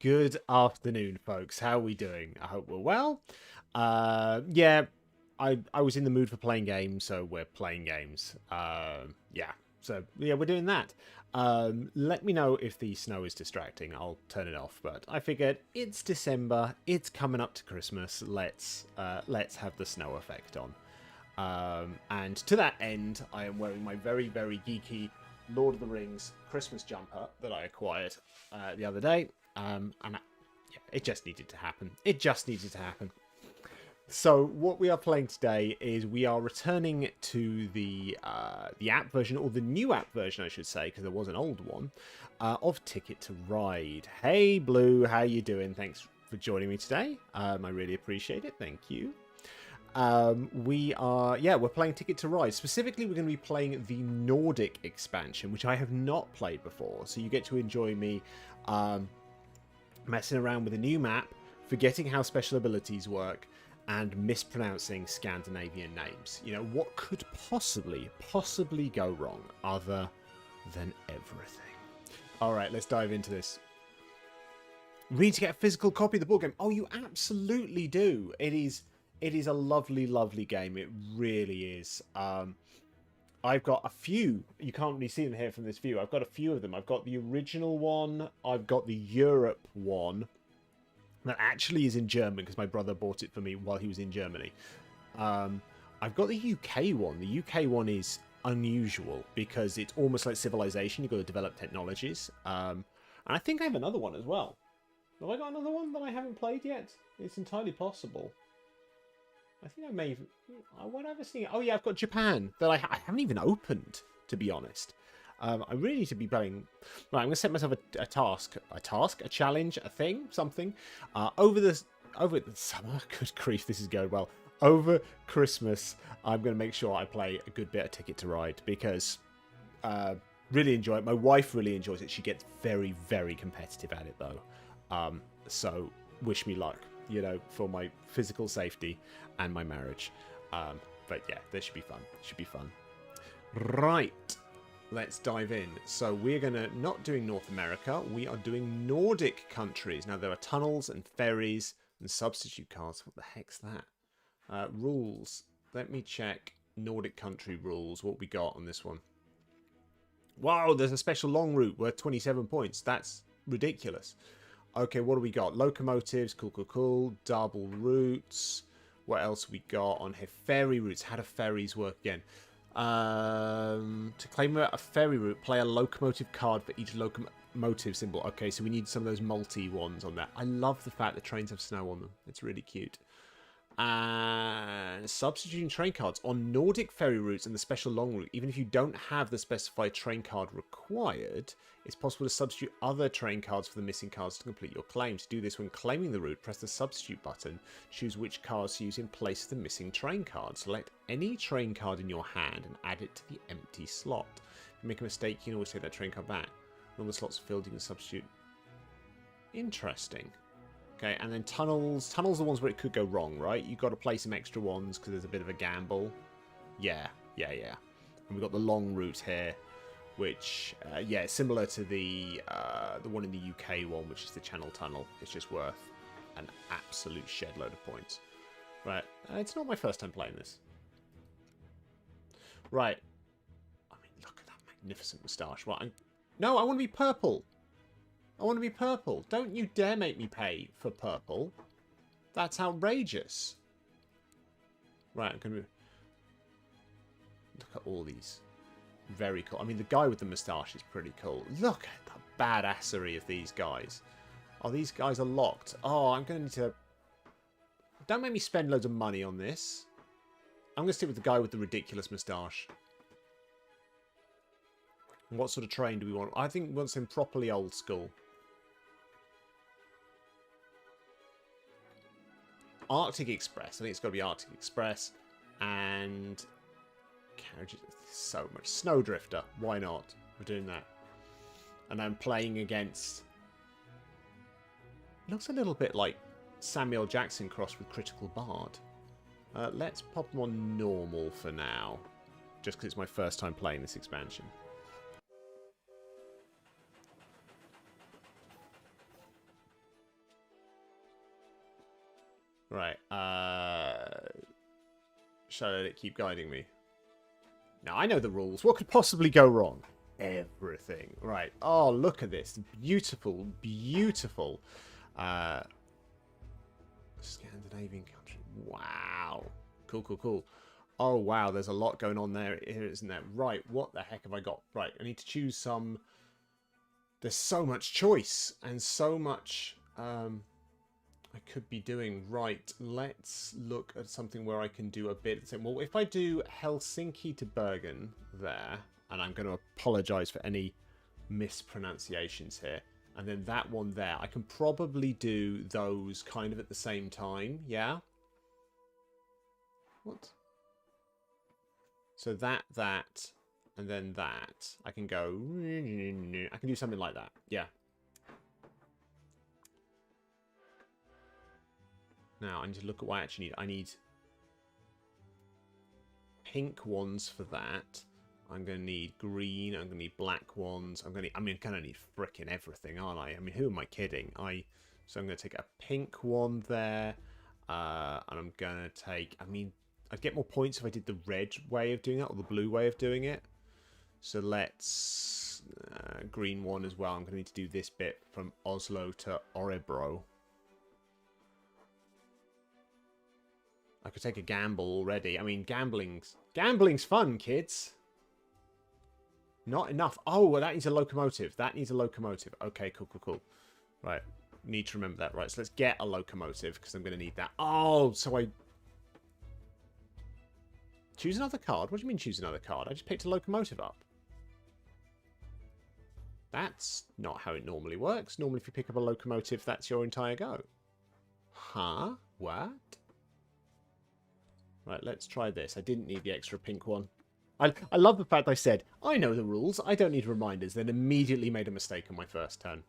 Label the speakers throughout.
Speaker 1: Good afternoon, folks. How are we doing? I hope we're well. Yeah, I was in the mood for playing games, so we're playing games. Yeah, so yeah, we're doing that. Let me know if the snow is distracting. I'll turn it off. But I figured it's December. It's coming up to Christmas. Let's have the snow effect on. And to that end, I am wearing my very, very geeky Lord of the Rings Christmas jumper that I acquired the other day. Yeah, it just needed to happen. It just needed to happen. So what we are playing today is we are returning to the app version, or the new app version, I should say, because there was an old one, of Ticket to Ride. Hey, Blue, how you doing? Thanks for joining me today. I really appreciate it. Thank you. We're playing Ticket to Ride. Specifically, we're going to be playing the Nordic expansion, which I have not played before. So you get to enjoy me messing around with a new map, forgetting how special abilities work, and mispronouncing Scandinavian names. You know, what could possibly go wrong other than everything? All right, let's dive into this. We need to get a physical copy of the board game. Oh, you absolutely do. It is a lovely, lovely game. It really is. I've got a few. You can't really see them here from this view. I've got a few of them. I've got the original one. I've got the Europe one. That actually is in German because my brother bought it for me while he was in Germany. I've got the UK one. The UK one is unusual because it's almost like Civilization. You've got to develop technologies. And I think I have another one as well. Have I got another one that I haven't played yet? It's entirely possible. I think I may have... What have I seen? Oh, yeah, I've got Japan that I haven't even opened, to be honest. I really need to be playing... Right, I'm going to set myself a task. A challenge? A thing? Something? Over the summer? Good grief, this is going well. Over Christmas, I'm going to make sure I play a good bit of Ticket to Ride because... really enjoy it. My wife really enjoys it. She gets very, very competitive at it, though. So, wish me luck, you know, for my physical safety and my marriage. But yeah, this should be fun. Should be fun. Right. Let's dive in. So we're not doing North America. We are doing Nordic countries. Now there are tunnels and ferries and substitute cards. What the heck's that? Rules. Let me check Nordic country rules. What we got on this one. Wow, there's a special long route worth 27 points. That's ridiculous. Okay, what do we got? Locomotives, cool. Double routes. What else we got on here? Ferry routes. How do ferries work again? To claim a ferry route, play a locomotive card for each locomotive symbol. Okay, so we need some of those multi ones on that. I love the fact that trains have snow on them. It's really cute. And substituting train cards on Nordic ferry routes and the special long route. Even if you don't have the specified train card required, it's possible to substitute other train cards for the missing cards to complete your claim. To do this when claiming the route, press the substitute button. Choose which cards to use in place of the missing train card. Select any train card in your hand and add it to the empty slot. If you make a mistake, you can always take that train card back. When the slot's filled, you can substitute. Interesting. Okay, and then tunnels. Tunnels are the ones where it could go wrong, right? You've got to play some extra ones because there's a bit of a gamble. Yeah. And we've got the long route here, which, yeah, similar to the one in the UK one, which is the Channel Tunnel. It's just worth an absolute shed load of points. Right, it's not my first time playing this. Right. I mean, look at that magnificent moustache. Right, no, I want to be purple. I want to be purple. Don't you dare make me pay for purple. That's outrageous. Right, I'm going to... Look at all these. Very cool. I mean, the guy with the moustache is pretty cool. Look at the badassery of these guys. Oh, these guys are locked. Oh, I'm going to need to... Don't make me spend loads of money on this. I'm going to stick with the guy with the ridiculous moustache. What sort of train do we want? I think we want some properly old school. Arctic Express. I think it's got to be Arctic Express. And carriages. So much. Snowdrifter. Why not? We're doing that. And I'm playing against... Looks a little bit like Samuel Jackson crossed with Critical Bard. Let's pop them on normal for now. Just because it's my first time playing this expansion. Right. Shall I let it keep guiding me? Now, I know the rules. What could possibly go wrong? Everything. Right. Oh, look at this. Beautiful, beautiful. Scandinavian country. Wow. Cool, cool, cool. Oh, wow. There's a lot going on there, isn't there? Right. What the heck have I got? Right. I need to choose some. There's so much choice and so much I could be doing. Right. Let's look at something where I can do a bit. Well, if I do Helsinki to Bergen there, and I'm going to apologize for any mispronunciations here, and then that one there, I can probably do those kind of at the same time. Yeah? What? So that, and then that. I can go... I can do something like that. Yeah. Now, I need to look at what I actually need. I need pink ones for that. I'm going to need green. I'm going to need black ones. I'm going to need frickin' everything, aren't I? I mean, who am I kidding? So I'm going to take a pink one there. And I'm going to take... I mean, I'd get more points if I did the red way of doing that or the blue way of doing it. So let's... green one as well. I'm going to need to do this bit from Oslo to Örebro. I could take a gamble already. I mean, gambling's fun, kids. Not enough. Oh, well, that needs a locomotive. That needs a locomotive. Okay, cool, cool, cool. Right. Need to remember that. Right, so let's get a locomotive because I'm going to need that. Oh, so I... Choose another card? What do you mean choose another card? I just picked a locomotive up. That's not how it normally works. Normally, if you pick up a locomotive, that's your entire go. Huh? What? Right, let's try this. I didn't need the extra pink one. I love the fact I said, I know the rules, I don't need reminders, then immediately made a mistake on my first turn.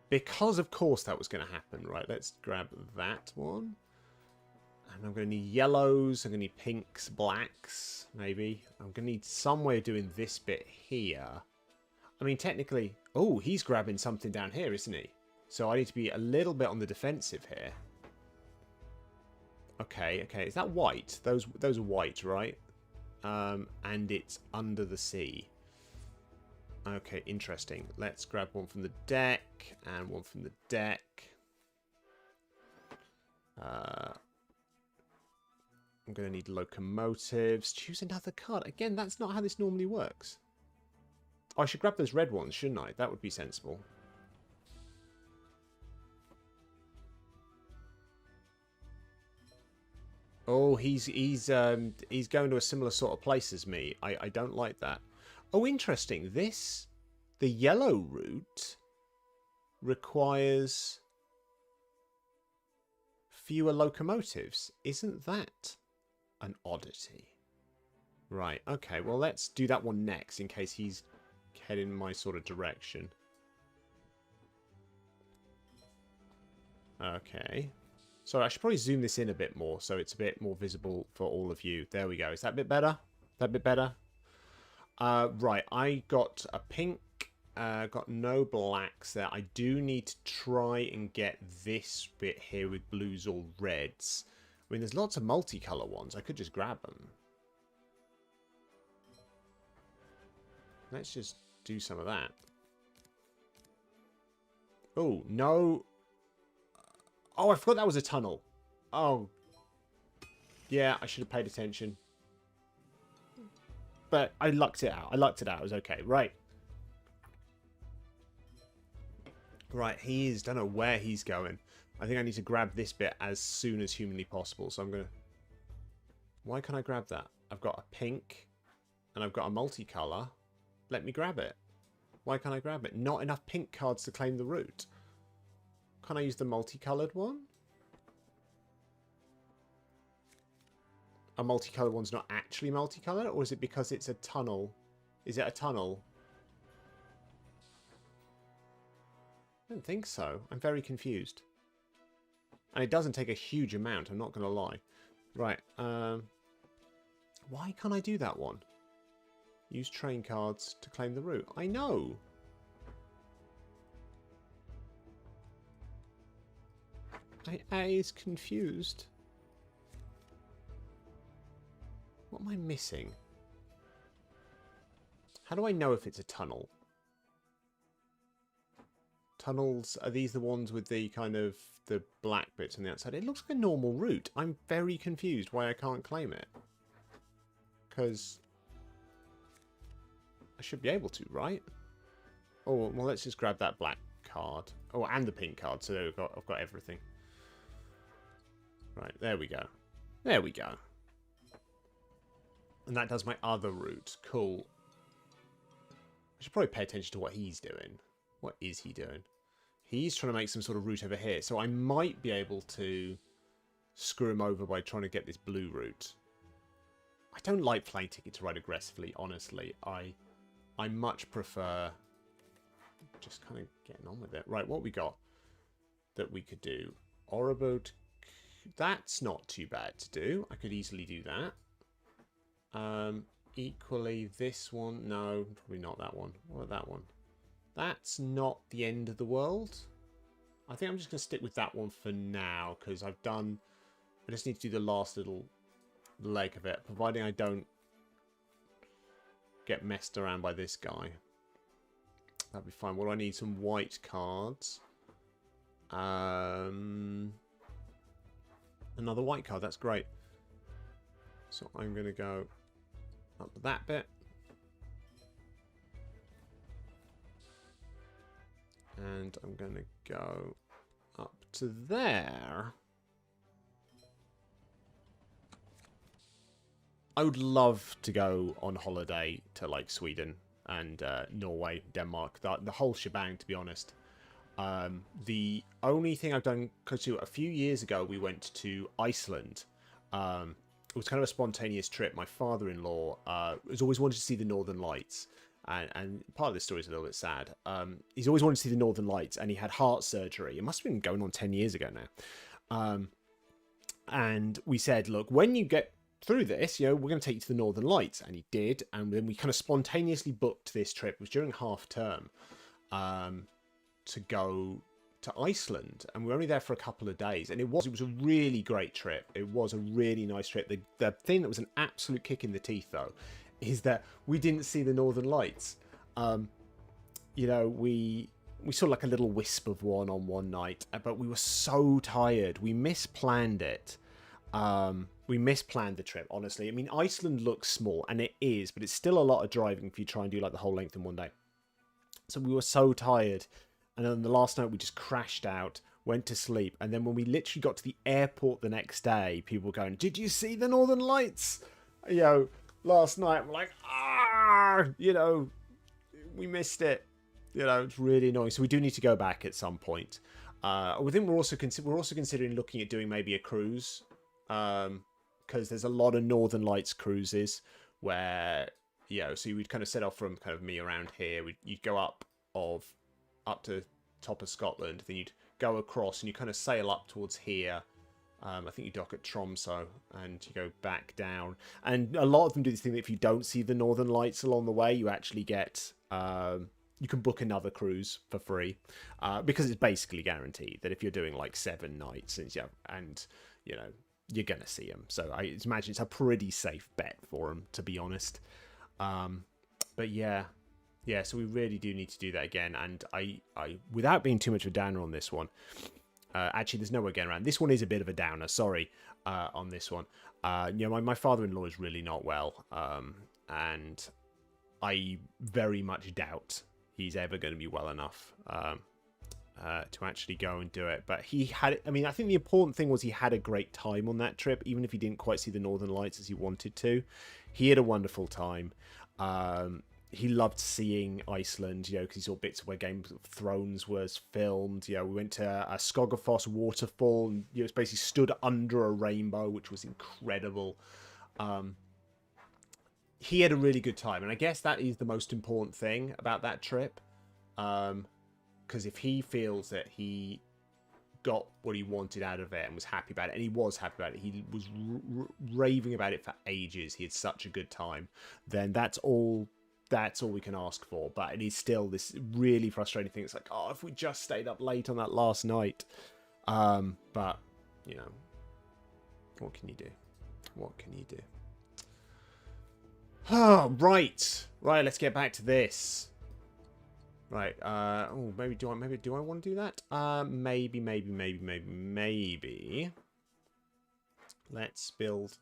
Speaker 1: Because, of course, that was going to happen. Right, let's grab that one. And I'm going to need yellows, I'm going to need pinks, blacks, maybe. I'm going to need some way of doing this bit here. I mean, technically... Oh, he's grabbing something down here, isn't he? So I need to be a little bit on the defensive here. Okay, okay. Is that white? Those are white, right? And it's under the sea. Okay, interesting. Let's grab one from the deck and one from the deck. I'm going to need locomotives. Choose another card. Again, that's not how this normally works. Oh, I should grab those red ones, shouldn't I? That would be sensible. Oh, he's going to a similar sort of place as me. I don't like that. Oh, interesting. The yellow route requires fewer locomotives. Isn't that an oddity? Right, okay. Well, let's do that one next in case he's heading in my sort of direction. Okay. Sorry, I should probably zoom this in a bit more so it's a bit more visible for all of you. There we go. Is that a bit better? That a bit better? Right, I got a pink, got no blacks there. I do need to try and get this bit here with blues or reds. I mean, there's lots of multicolour ones. I could just grab them. Let's just do some of that. Oh, no. Oh, I forgot that was a tunnel. Oh. Yeah, I should have paid attention. But I lucked it out. I lucked it out. It was okay. Right. Right, he is... Don't know where he's going. I think I need to grab this bit as soon as humanly possible. So I'm going to... Why can't I grab that? I've got a pink. And I've got a multicolour. Let me grab it. Why can't I grab it? Not enough pink cards to claim the route. Can I use the multicoloured one? A multicoloured one's not actually multicoloured? Or is it because it's a tunnel? Is it a tunnel? I don't think so. I'm very confused. And it doesn't take a huge amount, I'm not going to lie. Right. Why can't I do that one? Use train cards to claim the route. I know! I is confused. What am I missing? How do I know if it's a tunnel? Tunnels, are these the ones with the kind of the black bits on the outside? It looks like a normal route. I'm very confused why I can't claim it. Because I should be able to, right? Oh, well, let's just grab that black card. Oh, and the pink card, so I've got everything. Right, there we go. There we go. And that does my other route. Cool. I should probably pay attention to what he's doing. What is he doing? He's trying to make some sort of route over here. So I might be able to screw him over by trying to get this blue route. I don't like playing Ticket to Ride aggressively, honestly. I much prefer just kind of getting on with it. Right, what we got that we could do? Orobo. That's not too bad to do. I could easily do that. Equally, this one. No, probably not that one. What about that one? That's not the end of the world. I think I'm just going to stick with that one for now, because I just need to do the last little leg of it, providing I don't get messed around by this guy. That'd be fine. What do I need? Some white cards. Another white card. That's great. So I'm going to go up that bit. And I'm going to go up to there. I would love to go on holiday to like Sweden and Norway, Denmark, the whole shebang, to be honest. The only thing I've done, because a few years ago we went to Iceland. It was kind of a spontaneous trip. My father-in-law has always wanted to see the Northern Lights. And part of this story is a little bit sad. He's always wanted to see the Northern Lights, and he had heart surgery. It must have been going on 10 years ago now. And we said, look, when you get through this, we're going to take you to the Northern Lights. And he did. And then we kind of spontaneously booked this trip. It was during half term to go to Iceland. And we were only there for a couple of days. And it was a really great trip. It was a really nice trip. The thing that was an absolute kick in the teeth, though, is that we didn't see the Northern Lights. We saw like a little wisp of one on one night, but we were so tired. We misplanned it. We misplanned the trip, honestly. I mean, Iceland looks small, and it is, but it's still a lot of driving if you try and do like the whole length in one day. So we were so tired. And then the last night we just crashed out, went to sleep. And then when we literally got to the airport the next day, people were going, "Did you see the Northern Lights?" Last night, we're like, we missed it. It's really annoying. So we do need to go back at some point. I think we're also considering looking at doing maybe a cruise, because there's a lot of Northern Lights cruises where, so you would kind of set off from kind of me around here. You'd go up to top of Scotland, then you'd go across and you kind of sail up towards here. I think you dock at Tromsø and you go back down. And a lot of them do this thing that if you don't see the Northern Lights along the way, you actually get... you can book another cruise for free. Because it's basically guaranteed that if you're doing like 7 nights and you're going to see them. So I imagine it's a pretty safe bet for them, to be honest. But yeah, so we really do need to do that again. And I without being too much of a downer on this one... actually, there's no way getting around. This one is a bit of a downer. Sorry, on this one. My father-in-law is really not well, and I very much doubt he's ever going to be well enough to actually go and do it. But he had. I mean, I think the important thing was he had a great time on that trip, even if he didn't quite see the Northern Lights as he wanted to. He had a wonderful time. He loved seeing Iceland, because he saw bits of where Game of Thrones was filmed. We went to a Skogafoss waterfall, and it's basically stood under a rainbow, which was incredible. He had a really good time, and I guess that is the most important thing about that trip. Because if he feels that he got what he wanted out of it and was happy about it, and he was happy about it, he was raving about it for ages, he had such a good time, then that's all we can ask for. But it is still this really frustrating thing. It's like, if we just stayed up late on that last night. But, you know, what can you do? What can you do? Oh, right. Right, let's get back to this. Right, oh, maybe do I want to do that? Maybe. Let's build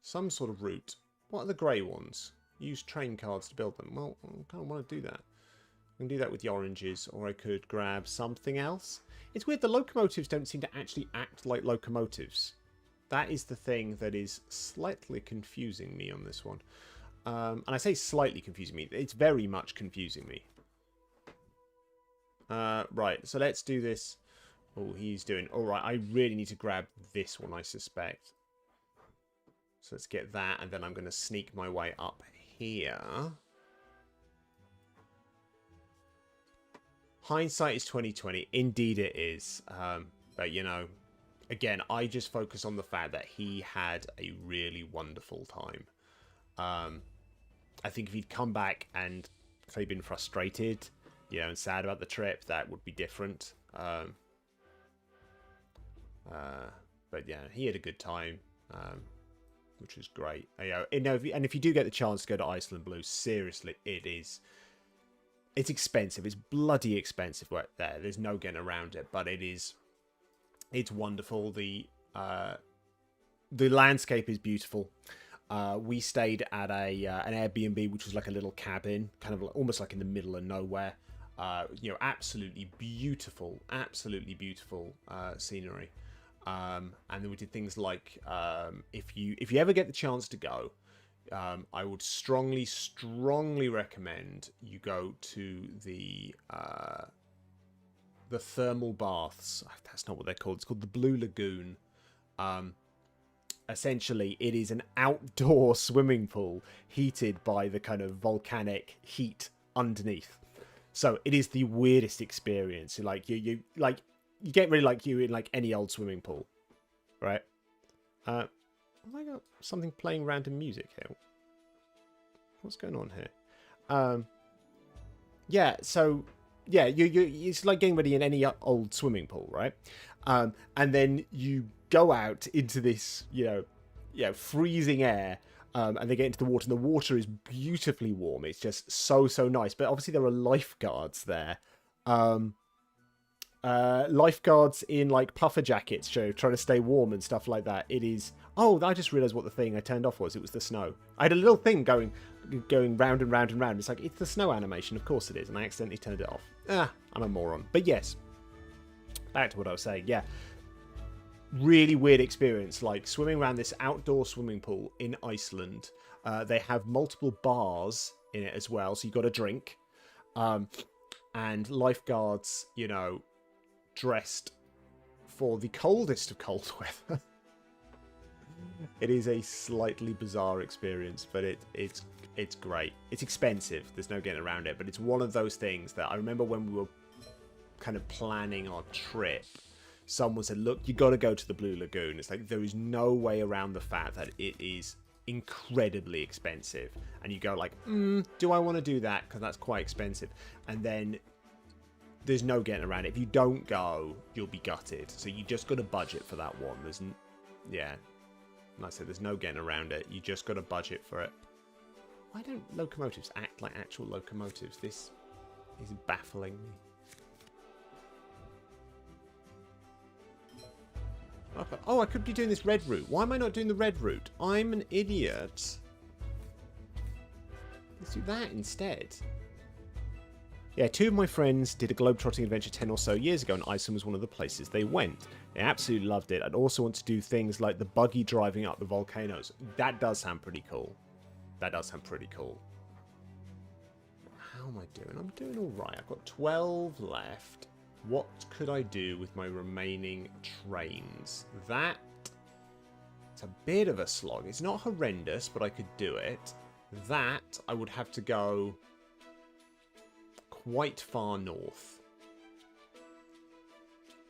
Speaker 1: some sort of route. What are the grey ones? Use train cards to build them. Well, I kind of want to do that. I can do that with the oranges, or I could grab something else. It's weird, the locomotives don't seem to actually act like locomotives. That is the thing that is slightly confusing me on this one. And I say slightly confusing me. It's very much confusing me. Right, so let's do this. Oh, he's doing... Alright, I really need to grab this one, I suspect. So let's get that, and then I'm going to sneak my way up here. Hindsight is 20/20. Indeed it is. But, you know, again, I just focus on the fact that he had a really wonderful time. I think if he'd come back and, say, been frustrated, you know, and sad about the trip, that would be different. But yeah, he had a good time, which was great. You know, and if you do get the chance to go to Iceland Blue, seriously, it's expensive. It's bloody expensive right there. There's no getting around it, but it's wonderful. The landscape is beautiful. We stayed at an Airbnb, which was like a little cabin, kind of almost like in the middle of nowhere. You know, absolutely beautiful scenery. And then we did things like, if you ever get the chance to go, I would strongly recommend you go to the thermal baths. That's not what they're called. It's called the Blue Lagoon. Essentially, it is an outdoor swimming pool heated by the kind of volcanic heat underneath. So it is the weirdest experience. Like you get really like you in like any old swimming pool, right? Oh my god, something playing random music here. What's going on here? Yeah. So yeah, it's like getting ready in any old swimming pool, right? And then you go out into this, freezing air. And they get into the water, and the water is beautifully warm. It's just so nice. But obviously there are lifeguards there. Lifeguards in like puffer jackets, trying to stay warm and stuff like that. It is... Oh, I just realised what the thing I turned off was. It was the snow. I had a little thing going round and round and round. It's like, it's the snow animation. Of course it is. And I accidentally turned it off. I'm a moron. But yes, back to what I was saying. Yeah. Really weird experience, like swimming around this outdoor swimming pool in Iceland. They have multiple bars in it as well, so you got a drink. And lifeguards, dressed for the coldest of cold weather. It is a slightly bizarre experience, but it's great. It's expensive. There's no getting around it, but it's one of those things that I remember when we were kind of planning our trip. Someone said, look, you got to go to the Blue Lagoon. It's like, there is no way around the fact that it is incredibly expensive. And you go like, do I want to do that? Because that's quite expensive. And then there's no getting around it. If you don't go, you'll be gutted. So you just got to budget for that one. Yeah. Like I said, there's no getting around it. You just got to budget for it. Why don't locomotives act like actual locomotives? This is baffling me. Oh, I could be doing this red route. Why am I not doing the red route? I'm an idiot. Let's do that instead. Yeah, two of my friends did a globetrotting adventure 10 or so years ago, and Iceland was one of the places they went. They absolutely loved it. I'd also want to do things like the buggy driving up the volcanoes. That does sound pretty cool. That does sound pretty cool. How am I doing? I'm doing all right. I've got 12 left. What could I do with my remaining trains? It's a bit of a slog. It's not horrendous, but I could do it. That, I would have to go quite far north.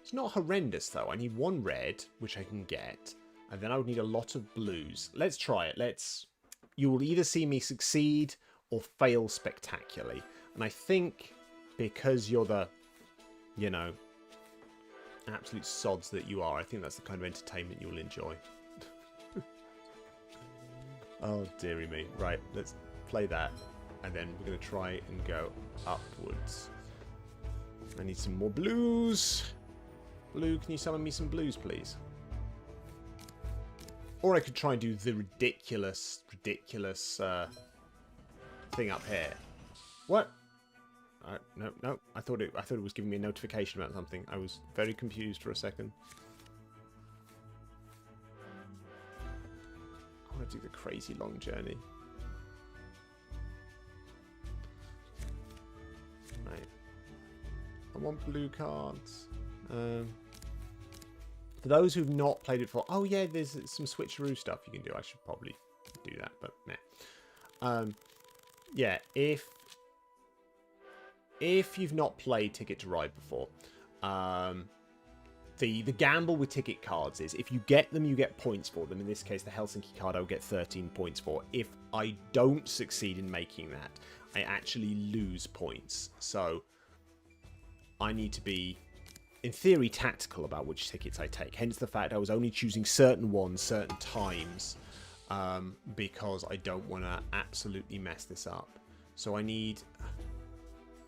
Speaker 1: It's not horrendous, though. I need one red, which I can get. And then I would need a lot of blues. Let's try it. You will either see me succeed or fail spectacularly. And I think because you're the... absolute sods that you are, I think that's the kind of entertainment you'll enjoy. Oh, dearie me. Right, let's play that. And then we're going to try and go upwards. I need some more blues. Blue, can you summon me some blues, please? Or I could try and do the ridiculous thing up here. What? No. I thought it was giving me a notification about something. I was very confused for a second. I want to do the crazy long journey. Right. I want blue cards. For those who've not played it before, oh yeah, there's some switcheroo stuff you can do. I should probably do that, but nah. Yeah, if you've not played Ticket to Ride before, the gamble with ticket cards is if you get them, you get points for them. In this case, the Helsinki card I will get 13 points for. If I don't succeed in making that, I actually lose points. So I need to be, in theory, tactical about which tickets I take. Hence the fact I was only choosing certain ones, certain times, because I don't want to absolutely mess this up. So I need...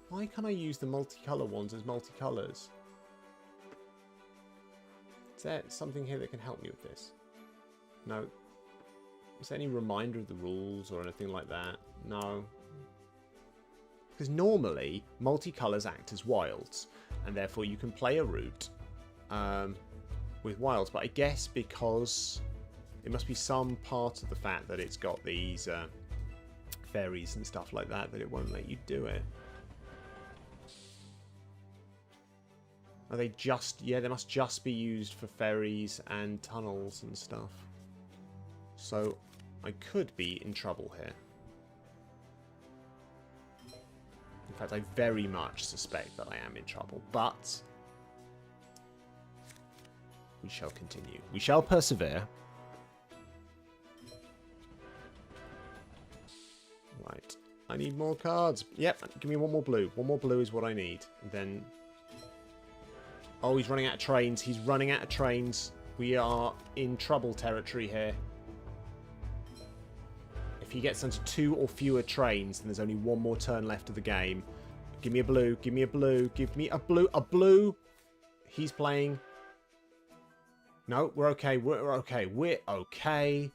Speaker 1: Why can't I use the multicolour ones as multicolours? Is there something here that can help me with this? No. Is there any reminder of the rules or anything like that? No. Because normally, multicolours act as wilds, and therefore you can play a route with wilds. But I guess because it must be some part of the fact that it's got these ferries and stuff like that it won't let you do it. Are they just... Yeah, they must just be used for ferries and tunnels and stuff. So, I could be in trouble here. In fact, I very much suspect that I am in trouble, but... we shall continue. We shall persevere. Right. I need more cards. Yep, give me one more blue. One more blue is what I need. And then... Oh, he's running out of trains. He's running out of trains. We are in trouble territory here. If he gets onto 2 or fewer trains, then there's only one more turn left of the game. Give me a blue. Give me a blue. Give me a blue. A blue. He's playing. No, we're okay. We're okay. We're okay.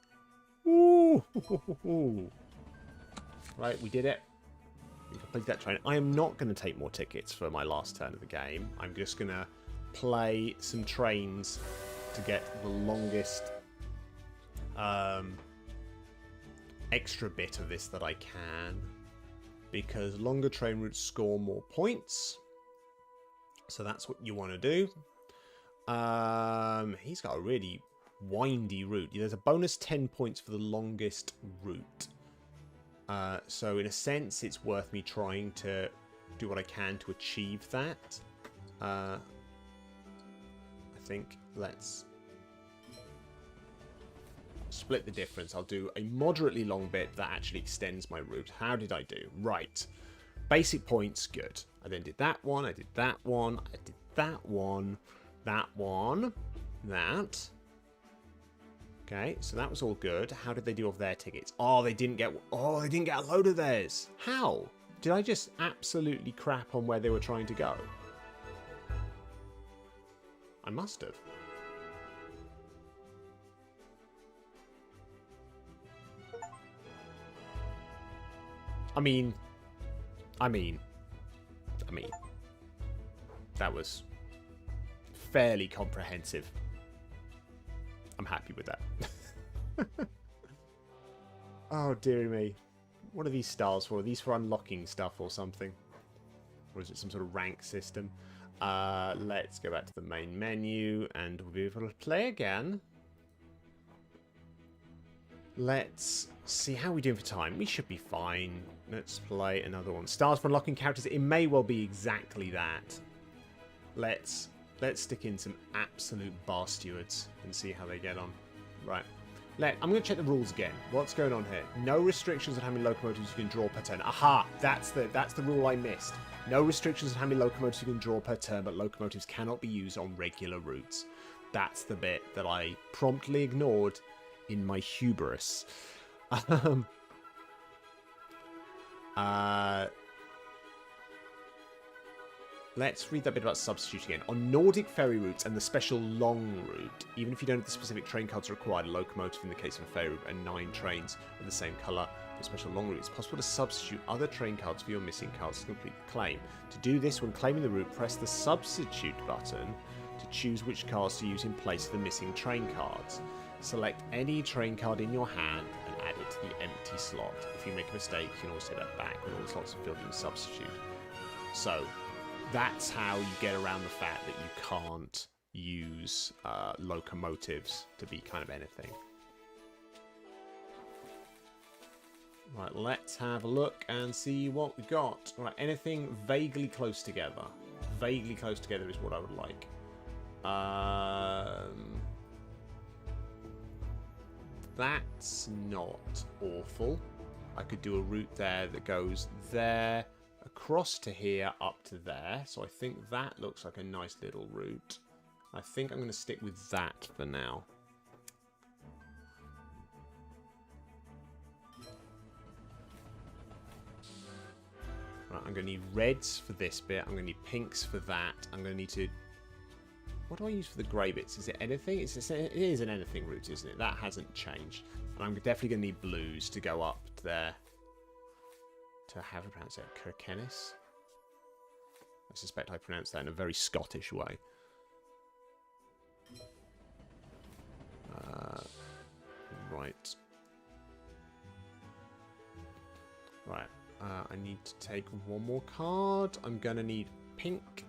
Speaker 1: Ooh. Right, we did it. We completed that train. I am not going to take more tickets for my last turn of the game. I'm just going to play some trains to get the longest extra bit of this that I can, because longer train routes score more points, so that's what you want to do. He's got a really windy route. There's a bonus 10 points for the longest route, so in a sense it's worth me trying to do what I can to achieve that. I think let's split the difference. I'll do a moderately long bit that actually extends my route. How did I do? Right. Basic points, good. I then did that one, I did that one, I did that one, that one, that. Okay, so that was all good. How did they do off their tickets? Oh, they didn't get a load of theirs. How? Did I just absolutely crap on where they were trying to go? I must have. I mean, that was fairly comprehensive. I'm happy with that. Oh, dearie me. What are these stars for? Are these for unlocking stuff or something? Or is it some sort of rank system? Let's go back to the main menu and we'll be able to play again. Let's see how we're doing for time. We should be fine. Let's play another one. Stars for unlocking characters. It may well be exactly that. Let's stick in some absolute bar stewards and see how they get on. Right. I'm going to check the rules again. What's going on here? No restrictions on how many locomotives you can draw per turn. Aha! That's the rule I missed. No restrictions on how many locomotives you can draw per turn, but locomotives cannot be used on regular routes. That's the bit that I promptly ignored in my hubris. Let's read that bit about substitute again. On Nordic ferry routes and the special long route, even if you don't have the specific train cards required, a locomotive in the case of a ferry route, and 9 trains of the same colour, the special long route, it's possible to substitute other train cards for your missing cards to complete the claim. To do this, when claiming the route, press the substitute button to choose which cards to use in place of the missing train cards. Select any train card in your hand and add it to the empty slot. If you make a mistake, you can always take that back when all the slots are filled in the substitute. So, that's how you get around the fact that you can't use locomotives to be kind of anything. Right, let's have a look and see what we got. Right, anything vaguely close together. Vaguely close together is what I would like. That's not awful. I could do a route there that goes there, across to here, up to there. So I think that looks like a nice little route. I think I'm going to stick with that for now. Right, I'm going to need reds for this bit. I'm going to need pinks for that. I'm going to need to... What do I use for the grey bits? Is it anything? It is an anything route, isn't it? That hasn't changed. And I'm definitely going to need blues to go up there. To have it pronounced it, Kirkenis. I suspect I pronounced that in a very Scottish way. Right. Right. I need to take one more card. I'm going to need pink.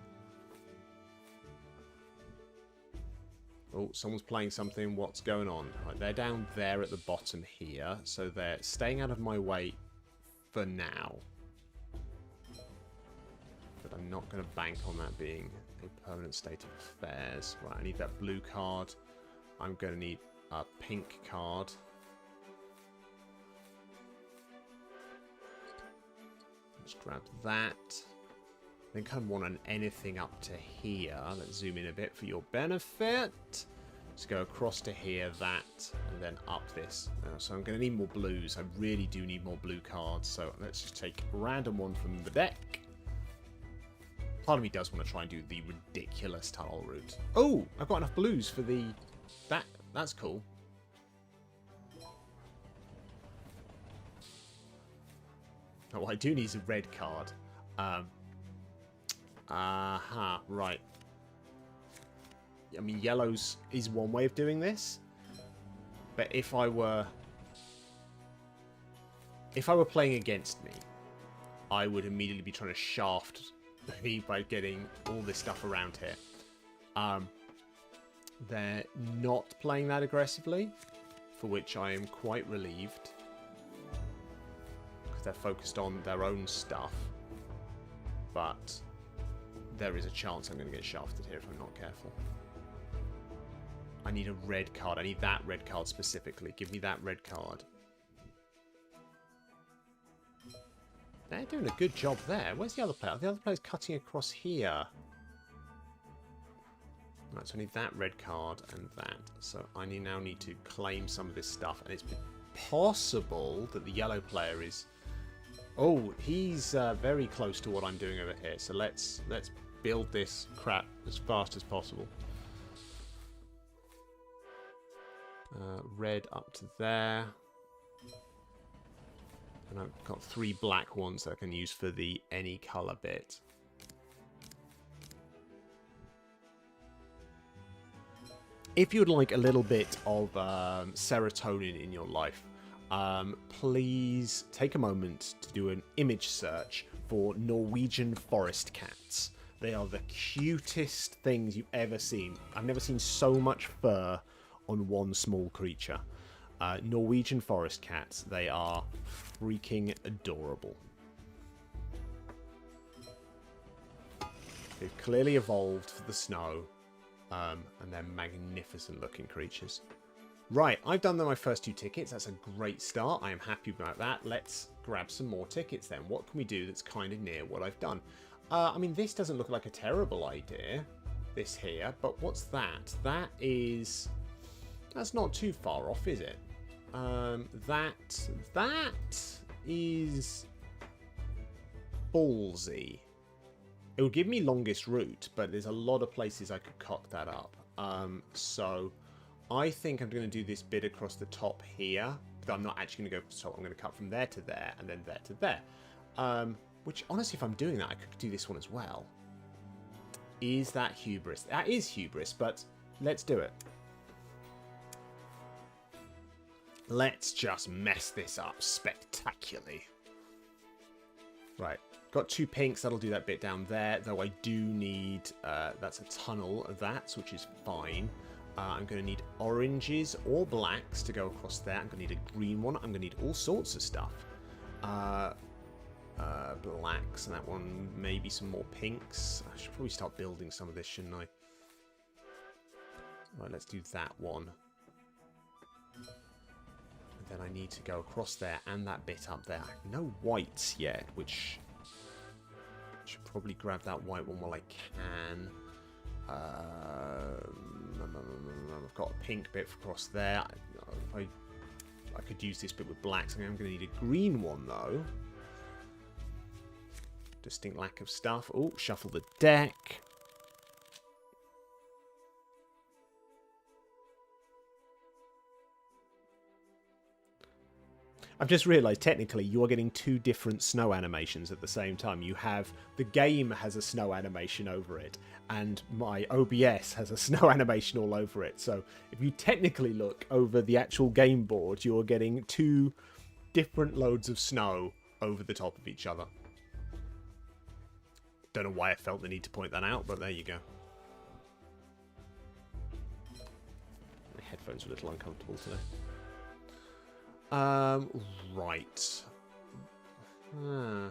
Speaker 1: Oh, someone's playing something. What's going on? Right, they're down there at the bottom here. So they're staying out of my way for now. But I'm not going to bank on that being a permanent state of affairs. Right, I need that blue card. I'm going to need a pink card. Let's grab that. Then kind of want an anything up to here. Let's zoom in a bit for your benefit. Let's go across to here, that, and then up this. So I'm going to need more blues. I really do need more blue cards. So let's just take a random one from the deck. Part of me does want to try and do the ridiculous tunnel route. Oh, I've got enough blues for the... That's cool. Oh, what I do need is a red card. Right. I mean, yellows is one way of doing this. But if I were playing against me, I would immediately be trying to shaft me by getting all this stuff around here. They're not playing that aggressively, for which I am quite relieved. Because they're focused on their own stuff. But there is a chance I'm going to get shafted here if I'm not careful. I need a red card. I need that red card specifically. Give me that red card. They're doing a good job there. Where's the other player? The other player's cutting across here. Right, so I need that red card and that. So I now need to claim some of this stuff. And it's possible that the yellow player is... Oh, he's very close to what I'm doing over here. So let's build this crap as fast as possible. Red up to there. And I've got 3 black ones that I can use for the any colour bit. If you'd like a little bit of serotonin in your life, please take a moment to do an image search for Norwegian forest cats. They are the cutest things you've ever seen. I've never seen so much fur on one small creature. Norwegian forest cats, they are freaking adorable. They've clearly evolved for the snow, and they're magnificent looking creatures. Right, I've done my first 2 tickets. That's a great start. I am happy about that. Let's grab some more tickets then. What can we do that's kind of near what I've done? I mean, this doesn't look like a terrible idea, this here, but what's that? That is... That's not too far off, is it? That is ballsy. It would give me longest route, but there's a lot of places I could cock that up. So I think I'm going to do this bit across the top here. But I'm not actually going to go for the top. I'm going to cut from there to there and then there to there. Which, honestly, if I'm doing that, I could do this one as well. Is that hubris? That is hubris, but let's do it. Let's just mess this up spectacularly. Right. Got 2 pinks. That'll do that bit down there. Though I do need... that's a tunnel of that, which is fine. I'm going to need oranges or blacks to go across there. I'm going to need a green one. I'm going to need all sorts of stuff. Blacks, and that one, maybe some more pinks. I should probably start building some of this, shouldn't I? Right, let's do that one. And then I need to go across there and that bit up there. I have no whites yet, which I should probably grab that white one while I can. I've got a pink bit across there. I could use this bit with blacks. I'm going to need a green one, though. Distinct lack of stuff. Oh, shuffle the deck. I've just realised, technically, you are getting 2 different snow animations at the same time. You have... The game has a snow animation over it, and my OBS has a snow animation all over it. So, if you technically look over the actual game board, you're getting 2 different loads of snow over the top of each other. Don't know why I felt the need to point that out, but there you go. My headphones are a little uncomfortable today. Right. I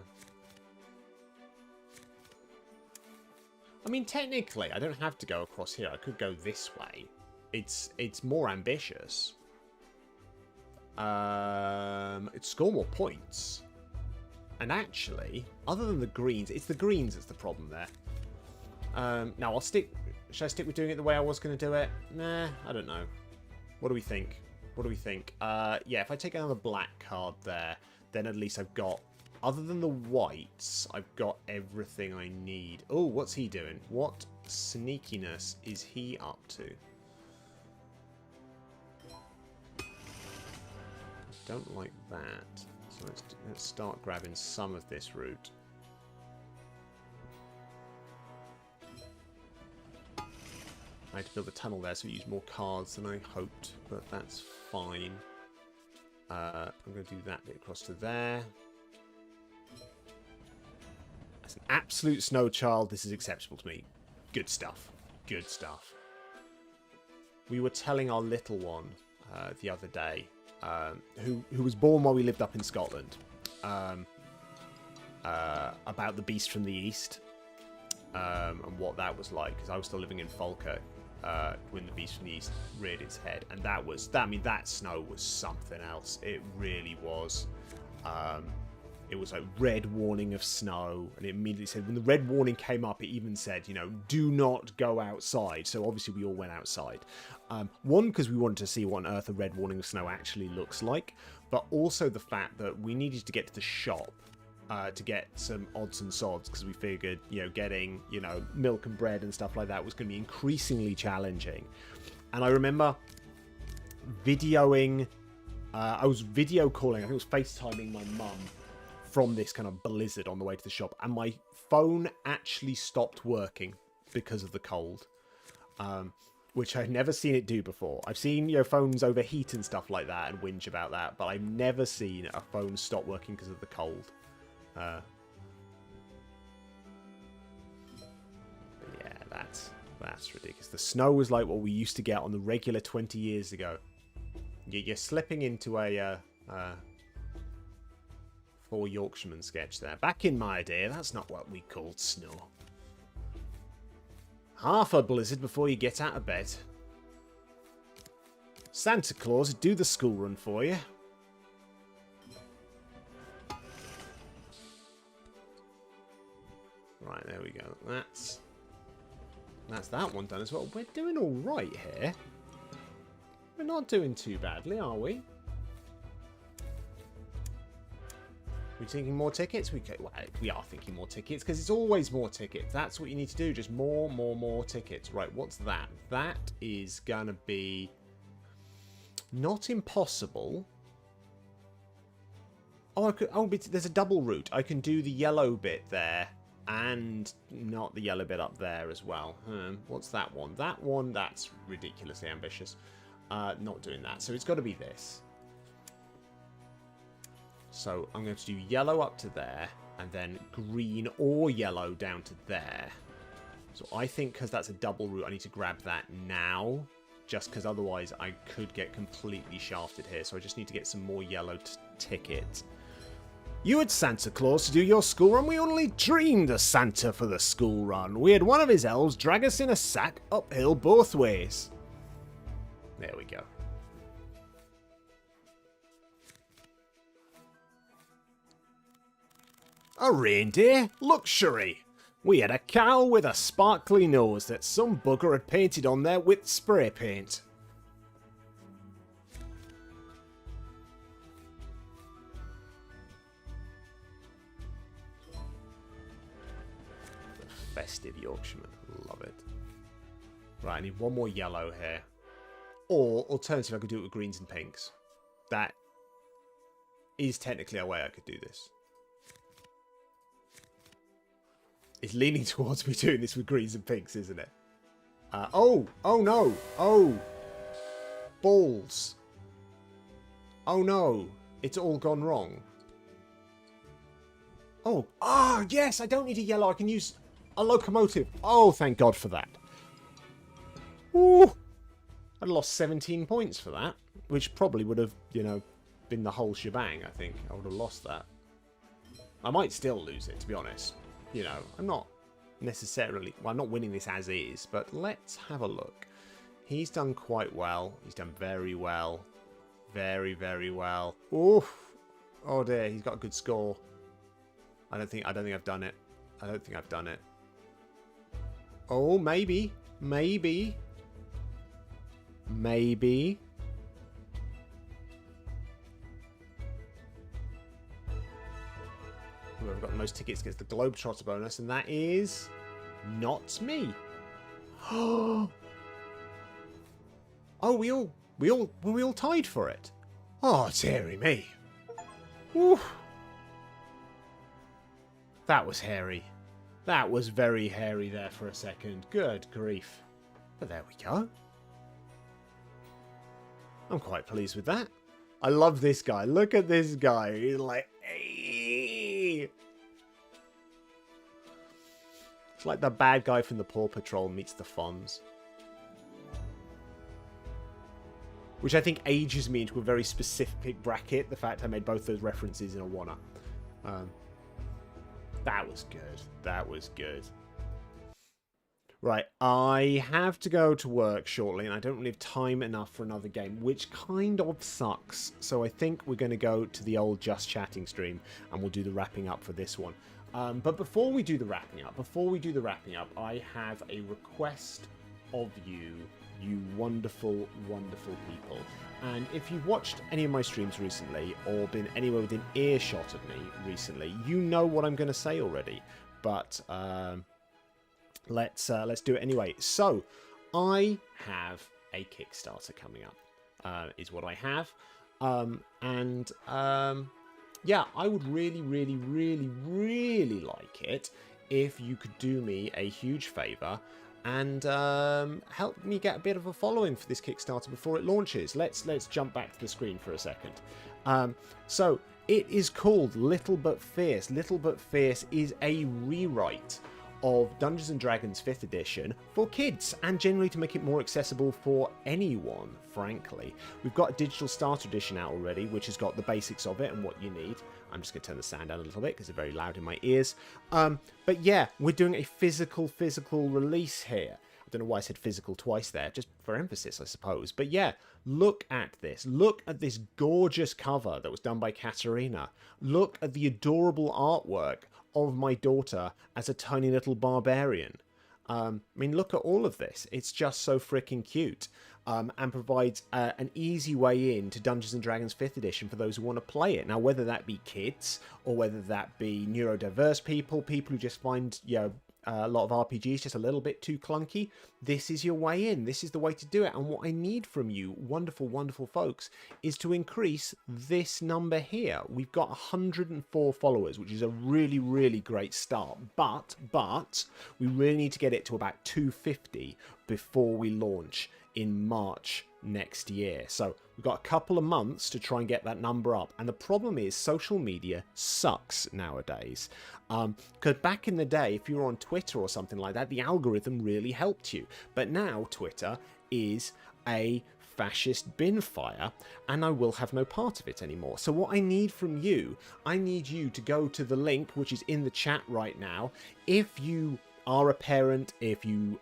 Speaker 1: mean, technically, I don't have to go across here. I could go this way. It's more ambitious. It'd score more points. And actually, other than the greens, it's the greens that's the problem there. Now, I'll stick... Should I stick with doing it the way I was going to do it? Nah, I don't know. What do we think? What do we think? Yeah, if I take another black card there, then at least I've got... Other than the whites, I've got everything I need. Oh, what's he doing? What sneakiness is he up to? Don't like that. So let's start grabbing some of this route. I had to build a tunnel there, so we used more cards than I hoped, but that's fine. I'm going to do that bit across to there. That's an absolute snow child. This is acceptable to me. Good stuff. Good stuff. We were telling our little one the other day, who was born while we lived up in Scotland, about the Beast from the East, and what that was like, because I was still living in Falkirk when the Beast from the East reared its head, and that snow was something else. It really was. It was like red warning of snow, and it immediately said, when the red warning came up, it even said, you know, do not go outside. So obviously we all went outside. One, because we wanted to see what on earth a red warning of snow actually looks like, but also the fact that we needed to get to the shop to get some odds and sods, because we figured, you know, getting, you know, milk and bread and stuff like that was going to be increasingly challenging. And I remember videoing, I was video calling, I think it was FaceTiming my mum from this kind of blizzard on the way to the shop, and my phone actually stopped working because of the cold, which I've never seen it do before. I've seen, you know, phones overheat and stuff like that and whinge about that, but I've never seen a phone stop working because of the cold. But yeah, that's ridiculous. The snow was like what we used to get on the regular 20 years ago. You're slipping into a 4 Yorkshireman sketch there. Back in my day, that's not what we called snow. Half a blizzard before you get out of bed. Santa Claus would do the school run for you. Right, there we go. That's that one done as well. We're doing all right here. We're not doing too badly, are we? We thinking more tickets? Well, we are thinking more tickets because it's always more tickets. That's what you need to do. Just more tickets. Right, what's that? That is going to be not impossible. Oh, there's a double route. I can do the yellow bit there and not the yellow bit up there as well. What's that one? That one, that's ridiculously ambitious. Not doing that. So it's got to be this. So I'm going to do yellow up to there, and then green or yellow down to there. So I think because that's a double route, I need to grab that now, just because otherwise I could get completely shafted here. So I just need to get some more yellow tickets. You had Santa Claus to do your school run. We only dreamed of Santa for the school run. We had one of his elves drag us in a sack uphill both ways. There we go. A reindeer? Luxury! We had a cow with a sparkly nose that some bugger had painted on there with spray paint. The festive Yorkshireman. Love it. Right, I need one more yellow here. Or, alternatively, I could do it with greens and pinks. That is technically a way I could do this. It's leaning towards me doing this with greens and pinks, isn't it? Oh no! Oh! Balls! Oh no! It's all gone wrong. Oh! Ah, yes! I don't need a yellow. I can use a locomotive. Oh, thank God for that. Ooh! I'd lost 17 points for that, which probably would have, you know, been the whole shebang, I think. I would have lost that. I might still lose it, to be honest. You know, I'm not necessarily... Well, I'm not winning this as is, but let's have a look. He's done quite well. He's done very well. Very, very well. Oof. Oh dear, he's got a good score. I don't think I've done it. I don't think I've done it. Oh, maybe. Maybe. Maybe. Whoever got the most tickets gets the Globetrotter bonus, and that is not me. Oh, we all tied for it. Oh, dearie me. Woo. That was hairy. That was very hairy there for a second. Good grief. But there we go. I'm quite pleased with that. I love this guy. Look at this guy. He's like, hey. It's like the bad guy from the Paw Patrol meets the Fonz. Which I think ages me into a very specific bracket. The fact I made both those references in a wanna. That was good. That was good. Right, I have to go to work shortly, and I don't really have time enough for another game, which kind of sucks. So I think we're going to go to the old Just Chatting stream, and we'll do the wrapping up for this one. But before we do the wrapping up, I have a request of you, you wonderful, wonderful people. And if you've watched any of my streams recently, or been anywhere within earshot of me recently, you know what I'm going to say already. But let's do it anyway. So I have a Kickstarter coming up, is what I have. Yeah, I would really, really, really, really like it if you could do me a huge favour and help me get a bit of a following for this Kickstarter before it launches. Let's jump back to the screen for a second. So it is called Little But Fierce. Little But Fierce is a rewrite of Dungeons & Dragons 5th edition for kids, and generally to make it more accessible for anyone, frankly. We've got a digital starter edition out already, which has got the basics of it and what you need. I'm just going to turn the sound down a little bit because it's very loud in my ears. But yeah, we're doing a physical release here. I don't know why I said physical twice there, just for emphasis, I suppose. But yeah, look at this. Look at this gorgeous cover that was done by Katarina. Look at the adorable artwork of my daughter as a tiny little barbarian. I mean, look at all of this. It's just so freaking cute. And provides an easy way in to Dungeons & Dragons 5th edition for those who want to play it. Now, whether that be kids, or whether that be neurodiverse people, people who just find, a lot of RPGs just a little bit too clunky, this is your way in. This is the way to do it. And what I need from you, wonderful, wonderful folks, is to increase this number here. We've got 104 followers, which is a really, really great start. But we really need to get it to about 250 before we launch in March next year. So we've got a couple of months to try and get that number up. And the problem is social media sucks nowadays. Because back in the day, if you were on Twitter or something like that, the algorithm really helped you. But now Twitter is a fascist bin fire, and I will have no part of it anymore. So what I need from you, I need you to go to the link, which is in the chat right now. If you are a parent, if you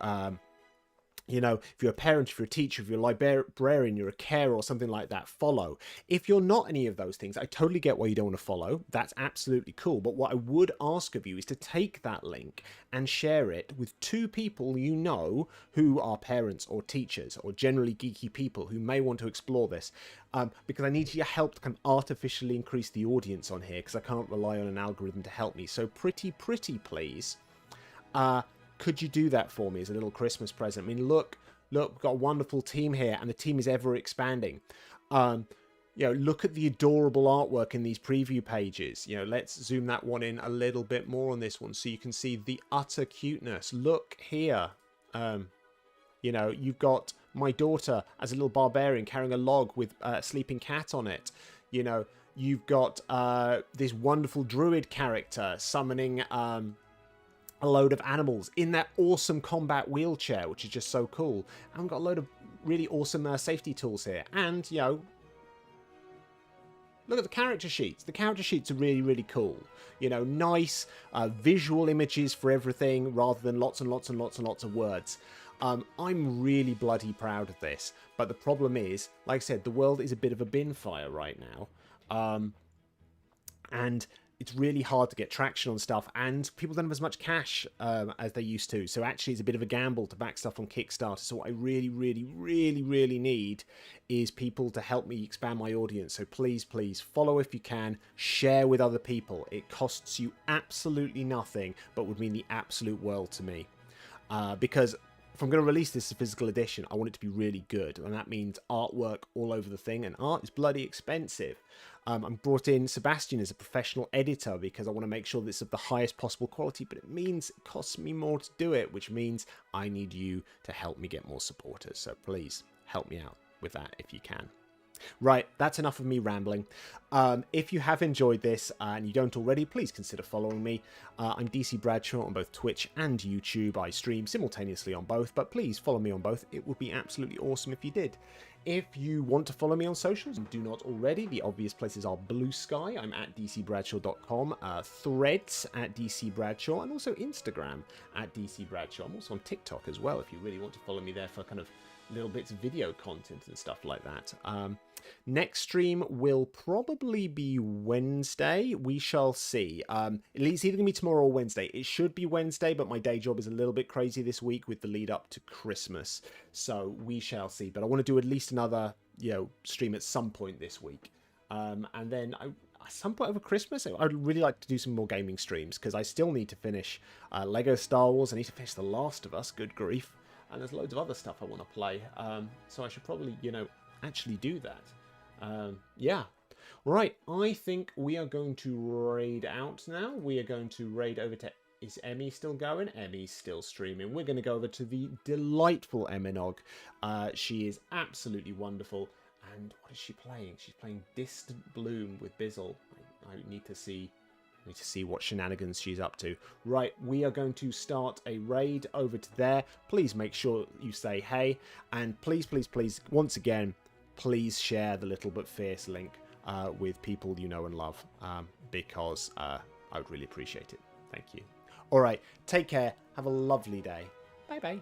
Speaker 1: if you're a parent, if you're a teacher, if you're a librarian, you're a carer or something like that, follow. If you're not any of those things, I totally get why you don't want to follow. That's absolutely cool. But what I would ask of you is to take that link and share it with 2 people you know who are parents or teachers or generally geeky people who may want to explore this. Because I need your help to kind of artificially increase the audience on here, because I can't rely on an algorithm to help me. So pretty please. Could you do that for me as a little Christmas present? I mean, look, we've got a wonderful team here, and the team is ever expanding. Look at the adorable artwork in these preview pages. Let's zoom that one in a little bit more on this one so you can see the utter cuteness. Look here. You've got my daughter as a little barbarian carrying a log with a sleeping cat on it. You've got this wonderful druid character summoning a load of animals in that awesome combat wheelchair, which is just so cool. And we've got a load of really awesome safety tools here. And, look at the character sheets. The character sheets are really, really cool. Nice visual images for everything rather than lots and lots and lots and lots of words. I'm really bloody proud of this. But the problem is, like I said, the world is a bit of a bin fire right now. And it's really hard to get traction on stuff, and people don't have as much cash as they used to. So actually, it's a bit of a gamble to back stuff on Kickstarter. So what I really, really, really, really need is people to help me expand my audience. So please, please follow if you can, share with other people. It costs you absolutely nothing, but would mean the absolute world to me. Because if I'm going to release this as a physical edition, I want it to be really good. And that means artwork all over the thing. And art is bloody expensive. I'm brought in Sebastian as a professional editor because I want to make sure that it's of the highest possible quality. But it means it costs me more to do it, which means I need you to help me get more supporters. So please help me out with that if you can. Right, that's enough of me rambling. If you have enjoyed this and you don't already, please consider following me. I'm DC Bradshaw on both Twitch and YouTube. I stream simultaneously on both, but please follow me on both. It would be absolutely awesome if you did. If you want to follow me on socials and do not already, the obvious places are Blue Sky, I'm at dcbradshaw.com, Threads at DC Bradshaw, and also Instagram at DC Bradshaw. I'm also on TikTok as well if you really want to follow me there for kind of little bits of video content and stuff like that. Next stream will probably be Wednesday. We shall see. It's either going to be tomorrow or Wednesday. It should be Wednesday, but my day job is a little bit crazy this week with the lead up to Christmas. So we shall see. But I want to do at least another, stream at some point this week. And then at some point over Christmas, I'd really like to do some more gaming streams because I still need to finish Lego Star Wars. I need to finish The Last of Us. Good grief. And there's loads of other stuff I want to play. So I should probably, actually do that. Yeah. Right. I think we are going to raid out now. We are going to raid over to... Is Emmy still going? Emmy's still streaming. We're going to go over to the delightful Eminog. She is absolutely wonderful. And what is she playing? She's playing Distant Bloom with Bizzle. I need to see what shenanigans she's up to. Right, we are going to start a raid over to there. Please make sure you say hey. And please, please, please, once again, please share the Little But Fierce link with people you know and love. Because I would really appreciate it. Thank you. All right, take care. Have a lovely day. Bye-bye.